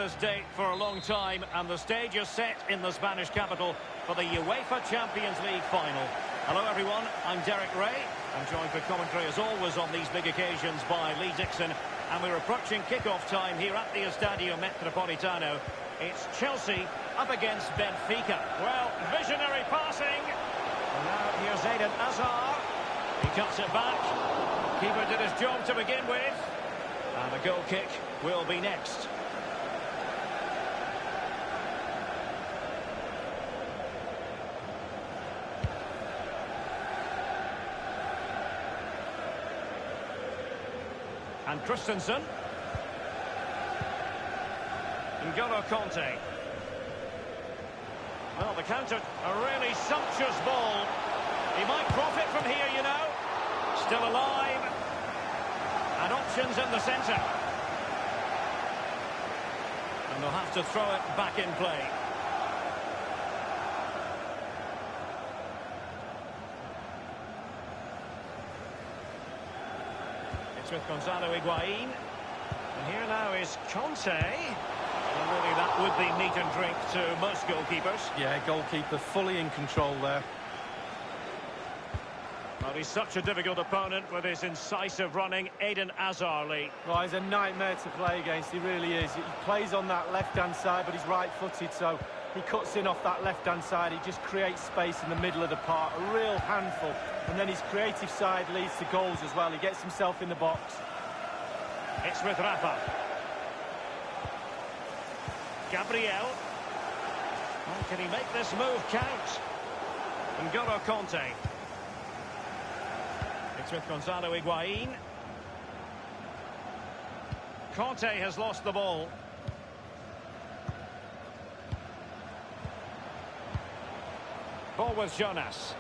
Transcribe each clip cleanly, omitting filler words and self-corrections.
this date for a long time, and the stage is set in the Spanish capital for the UEFA Champions League final. Hello everyone, I'm Derek Ray. I'm joined for commentary as always on these big occasions by Lee Dixon, and we're approaching kick-off time here at the Estadio Metropolitano. It's Chelsea up against Benfica. Well, visionary passing. And now here's Eden Hazard. He cuts it back. Keeper did his job to begin with. And the goal kick will be next. And Christensen. N'Golo Kanté. Well, the counter, a really sumptuous ball. He might profit from here, you know. Still alive. And options in the centre. And they'll have to throw it back in play. It's with Gonzalo Higuain. And here now is Kanté. And really that would be meat and drink to most goalkeepers. Yeah, goalkeeper fully in control there. Well, he's such a difficult opponent with his incisive running, Eden Hazard. Well, he's a nightmare to play against, he really is. He plays on that left-hand side, but he's right-footed, so he cuts in off that left-hand side. He just creates space in the middle of the park, a real handful. And then his creative side leads to goals as well. He gets himself in the box. It's with Rafa. Gabriel. Well, can he make this move count? N'Golo Kanté. It's with Gonzalo Higuain. Kanté has lost the ball. Ball with Jonas.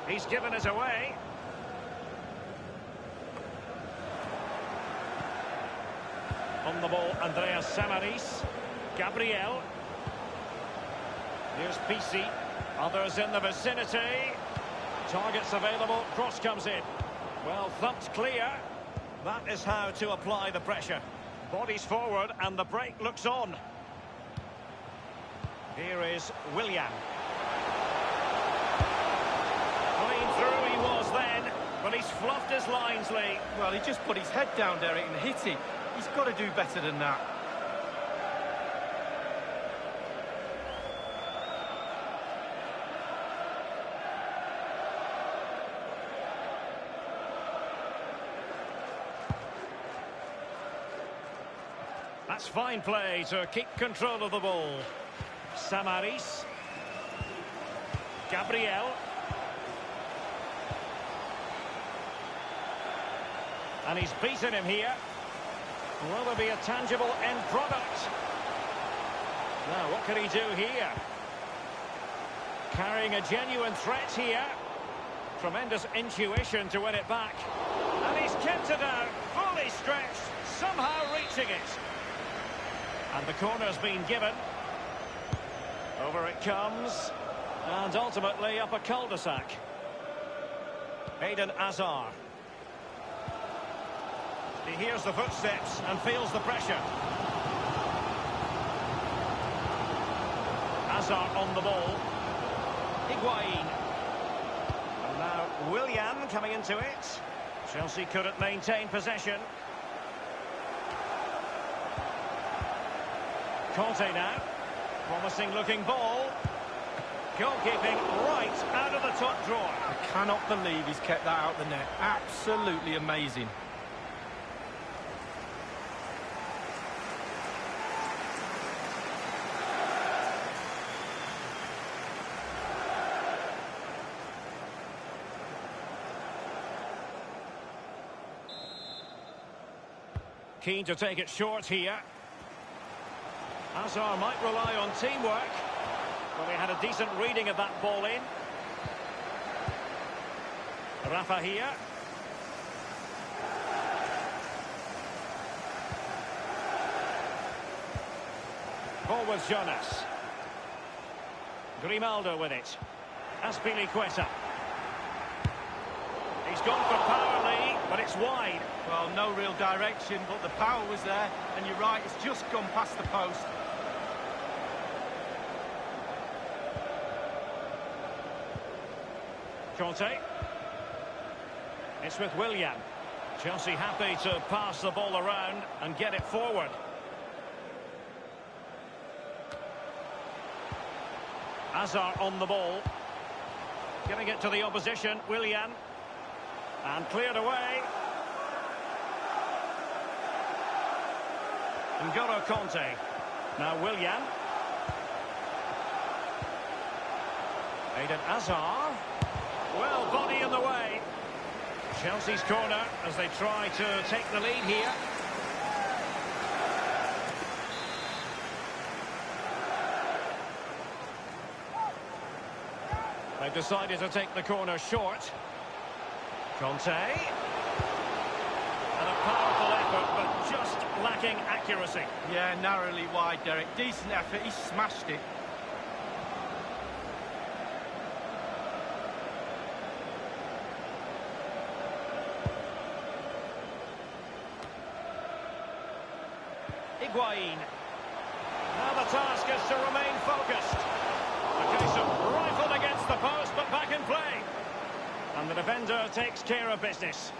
He's given it away. On the ball, Andreas Samaris. Gabriel. Here's Pisi. Others in the vicinity. Targets available, cross comes in. Well, thumped clear. That is how to apply the pressure. Bodies forward and the break looks on. Here is Willian. Clean through he was then, but he's fluffed his lines, Lee. Well, he just put his head down, Derek, and hit it. He's got to do better than that. That's fine play to keep control of the ball. Samaris. Gabriel. And he's beaten him here. Will there be a tangible end product? Now, what can he do here? Carrying a genuine threat here. Tremendous intuition to win it back. And he's kept it out, fully stretched, somehow reaching it. And the corner's been given. Over it comes. And ultimately up a cul-de-sac. Eden Hazard. He hears the footsteps and feels the pressure. Hazard on the ball. Higuain. And now Willian coming into it. Chelsea couldn't maintain possession. Kanté now. Promising looking ball. Goalkeeping right out of the top drawer. I cannot believe he's kept that out the net. Absolutely amazing. Keen to take it short here. Hazard might rely on teamwork. Well, he had a decent reading of that ball in. Rafa here. Ball with Jonas. Grimaldo with it. Azpilicueta. He's gone for power, Lee. but it's wide. Well, no real direction, but the power was there, and you're right, it's just gone past the post. Conte. It's with Willian. Chelsea happy to pass the ball around and get it forward. Hazard on the ball. Getting it to the opposition, Willian. And cleared away. N'Golo Conte. Now Willian. Eden Hazard. Well, body in the way. Chelsea's corner as they try to take the lead here. They've decided to take the corner short. Conte. And a powerful effort, but just lacking accuracy. Yeah, narrowly wide, Derek. Decent effort, he smashed it. Higuain. Now the task is to remain focused. A case of rifled against the post, but back in play. And the defender takes care of business.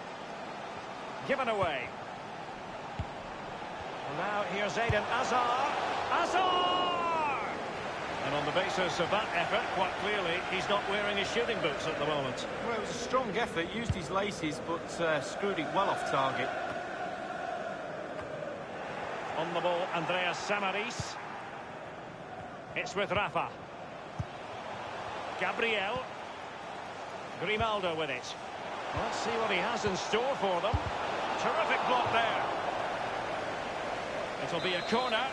Given away. And now here's Eden Hazard. Hazard! And on the basis of that effort, quite clearly, he's not wearing his shooting boots at the moment. Well, it was a strong effort, used his laces, but screwed it well off target. On the ball, Andreas Samaris. It's with Rafa. Gabriel. Grimaldo with it. Let's see what he has in store for them. Terrific block there. It'll be a corner.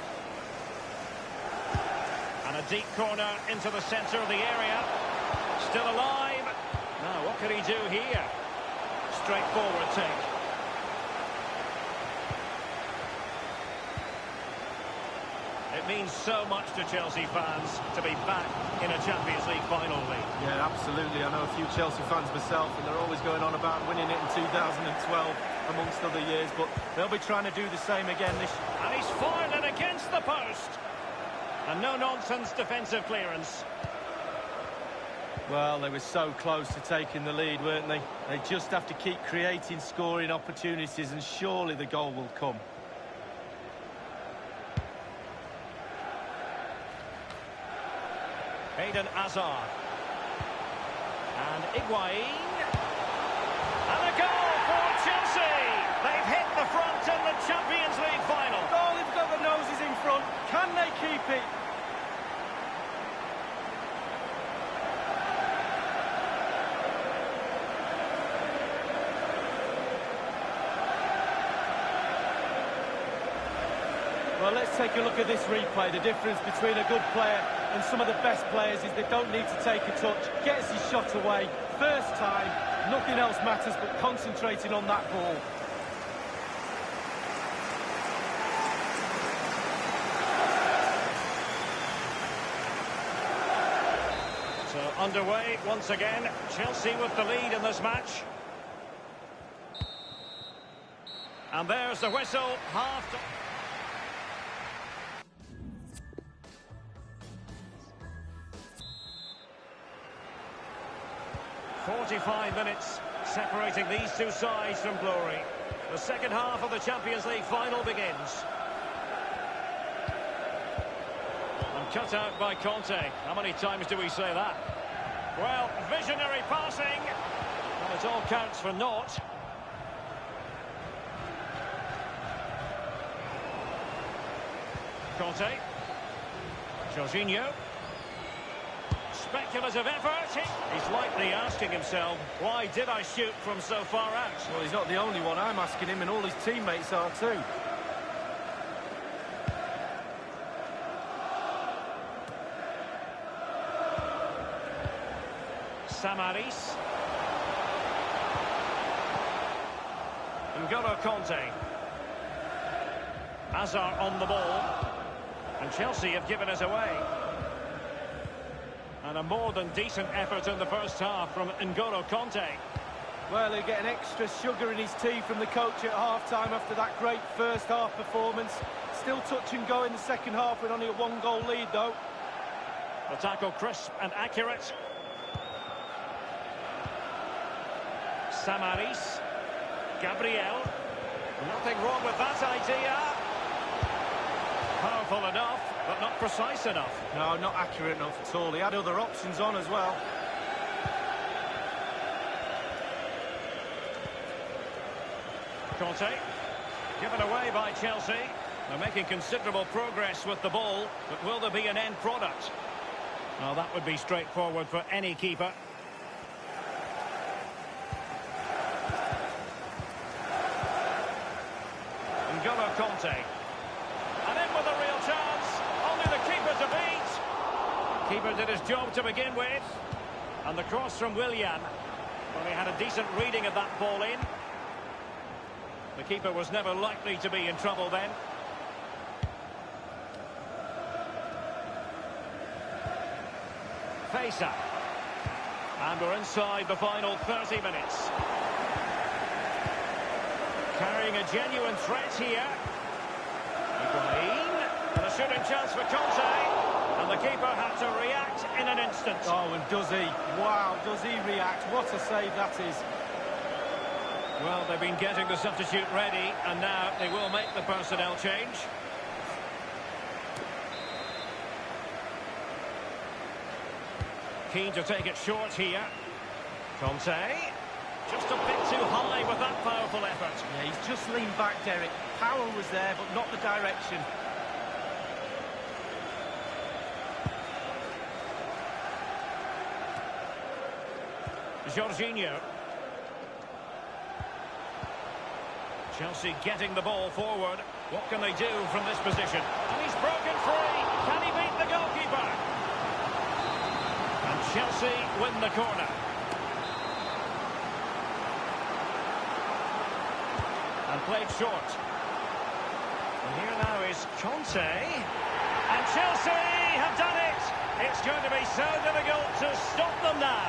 And a deep corner into the centre of the area. Still alive. Now, what can he do here? Straightforward take. It means so much to Chelsea fans to be back in a Champions League final league. Yeah, absolutely. I know a few Chelsea fans myself, and they're always going on about winning it in 2012, amongst other years, but they'll be trying to do the same again this year. And he's fired it against the post. And no-nonsense defensive clearance. Well, they were so close to taking the lead, weren't they? They just have to keep creating scoring opportunities, and surely the goal will come. Eden Hazard. And Higuain. And a goal for Chelsea! They've hit the front in the Champions League final. Oh, they've got the noses in front. Can they keep it? Well, let's take a look at this replay. The difference between a good player and some of the best players is they don't need to take a touch, gets his shot away, first time, nothing else matters but concentrating on that ball. So underway once again, Chelsea with the lead in this match. And there's the whistle, half time. 45 minutes separating these two sides from glory. The second half of the Champions League final begins. And cut out by Conte. How many times do we say that? Well, visionary passing. Well, it all counts for naught. Conte. Jorginho. Speculative effort. He's likely asking himself, why did I shoot from so far out? Well, he's not the only one. I'm asking him, and all his teammates are too. Samaris. N'Golo Conte. Hazard on the ball. And Chelsea have given it away. And a more than decent effort in the first half from N'Golo Conte. Well, he'll get an extra sugar in his tea from the coach at half-time after that great first-half performance. Still touch and go in the second half with only a one-goal lead, though. The tackle crisp and accurate. Samaris. Gabriel. Nothing wrong with that idea. Powerful enough, but not precise enough. No, not accurate enough at all. He had other options on as well. Conte. Given away by Chelsea. They're making considerable progress with the ball, but will there be an end product? Well, that would be straightforward for any keeper. N'Golo Conte. And in with a real chance. Only the keeper to beat. Keeper did his job to begin with. And the cross from Willian. Well, he had a decent reading of that ball in. The keeper was never likely to be in trouble then. Face-up. And we're inside the final 30 minutes. Carrying a genuine threat here. Higuain. And a shooting chance for Conte. And the keeper had to react in an instant. Oh, and does he? Wow, does he react? What a save that is. Well, they've been getting the substitute ready, and now they will make the personnel change. Keen to take it short here. Conte. Just a bit too high with that powerful effort. Yeah, he's just leaned back, Derek. Power was there, but not the direction. Jorginho. Chelsea getting the ball forward. What can they do from this position? And he's broken free. Can he beat the goalkeeper? And Chelsea win the corner. And played short. And here now is Conte. And Chelsea have done it. It's going to be so difficult to stop them now.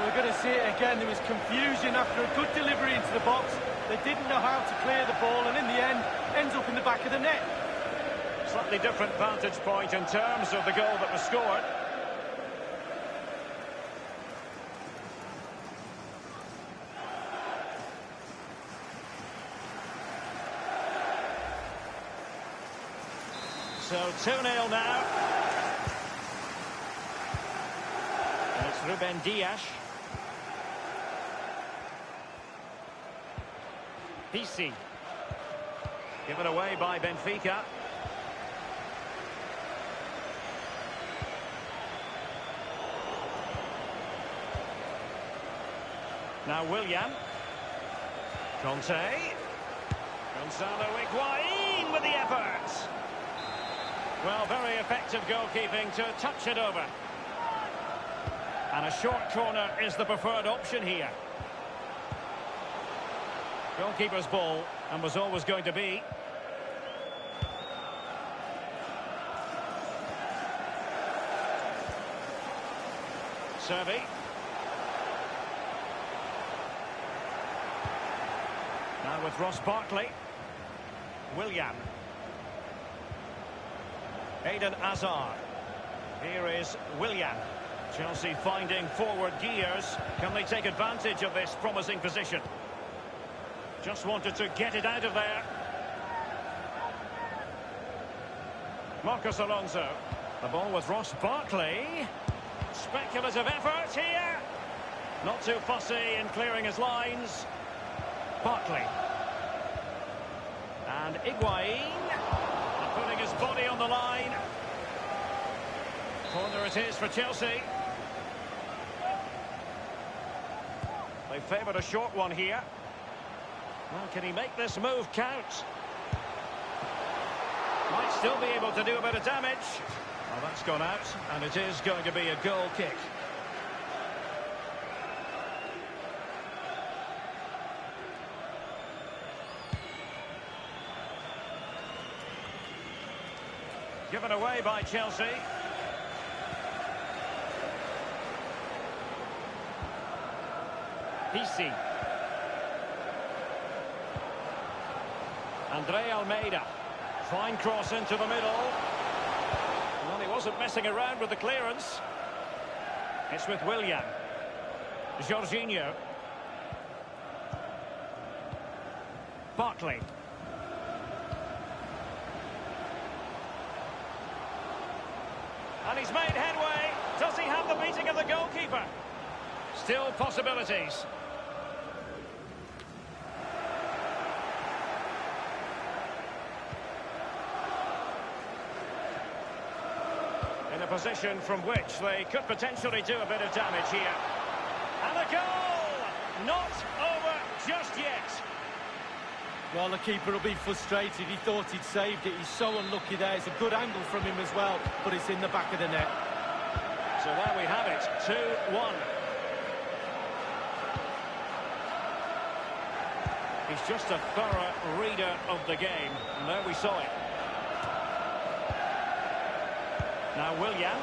We're going to see it again. There was confusion after a good delivery into the box. They didn't know how to clear the ball, and in the end, ends up in the back of the net. Slightly different vantage point in terms of the goal that was scored. So 2-0 now. And it's Ruben Dias. PC. Given away by Benfica. Now Willian. Conte. Gonzalo Higuain with the effort. Well, very effective goalkeeping to touch it over. And a short corner is the preferred option here. Goalkeeper's ball, and was always going to be. Servi. Now with Ross Barkley. Willian. Eden Hazard. Here is Willian. Chelsea finding forward gears. Can they take advantage of this promising position? Just wanted to get it out of there. Marcos Alonso. The ball with Ross Barkley. Speculative effort here. Not too fussy in clearing his lines. Barkley. And Higuain. Putting his body on the line. Corner it is for Chelsea. They favoured a short one here. Well, can he make this move count? Might still be able to do a bit of damage. Well, that's gone out, and it is going to be a goal kick. Given away by Chelsea. Pisi. Andre Almeida. Fine cross into the middle. Well, he wasn't messing around with the clearance. It's with Willian. Jorginho. Barkley. And he's made headway. Does he have the beating of the goalkeeper? Still possibilities. In a position from which they could potentially do a bit of damage here. And a goal! Not over just yet. Well, the keeper will be frustrated. He thought he'd saved it. He's so unlucky there. It's a good angle from him as well, but it's in the back of the net. So there we have it, 2-1. He's just a thorough reader of the game, and there we saw it. Now Willian.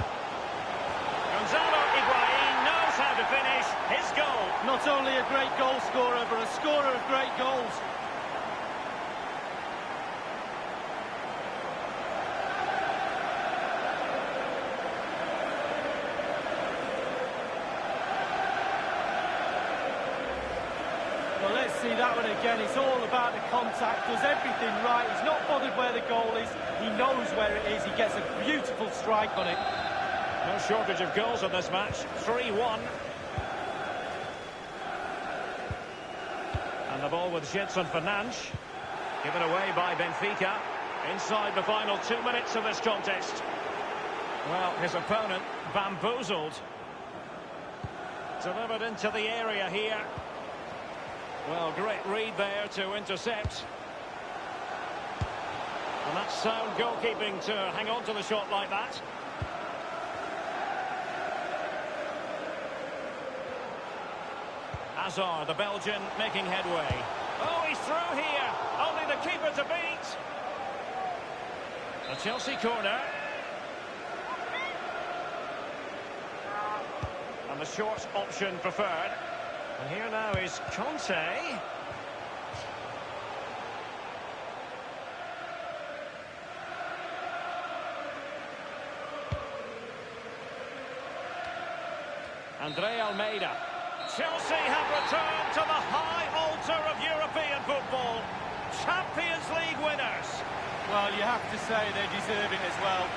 Gonzalo Higuain knows how to finish his goal. Not only a great goal scorer, but a scorer of great goals. Well, let's see that one again. It's all about the contact, does everything right. He's not bothered where the goal is. He knows where it is. He gets a beautiful strike on it. No shortage of goals in this match. 3-1. And the ball with Gedson Fernandes. Given away by Benfica. Inside the final 2 minutes of this contest. Well, his opponent bamboozled. Delivered into the area here. Well, great read there to intercept. And that's sound goalkeeping to hang on to the shot like that. Hazard, the Belgian, making headway. Oh, he's through here. Only the keeper to beat. A Chelsea corner. And the short option preferred. And here now is Conte. Andre Almeida. Chelsea have returned to the high altar of European football. Champions League winners. Well, you have to say they deserve it as well.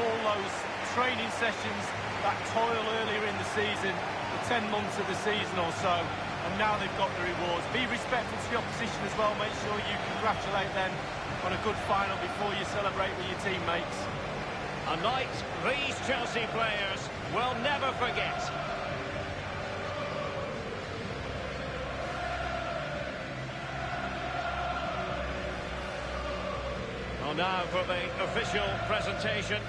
All those training sessions, that toil earlier in the season, the 10 months of the season or so, and now they've got the rewards. Be respectful to the opposition as well. Make sure you congratulate them on a good final before you celebrate with your teammates. A night these Chelsea players will never forget. Well, now for the official presentation.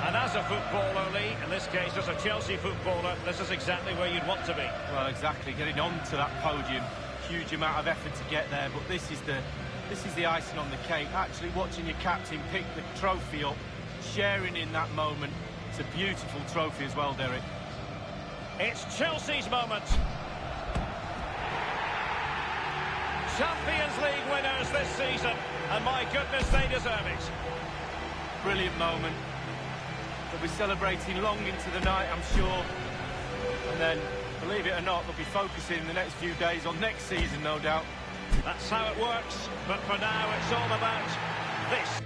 And as a footballer, Lee, in this case as a Chelsea footballer, this is exactly where you'd want to be. Well, exactly. Getting onto that podium, huge amount of effort to get there, but this is the icing on the cake. Actually watching your captain pick the trophy up, sharing in that moment. It's a beautiful trophy as well, Derek. It's Chelsea's moment. Champions League winners this season, and my goodness, they deserve it. Brilliant moment. They'll be celebrating long into the night, I'm sure. And then, believe it or not, they'll be focusing in the next few days on next season, no doubt. That's how it works, but for now, it's all about this.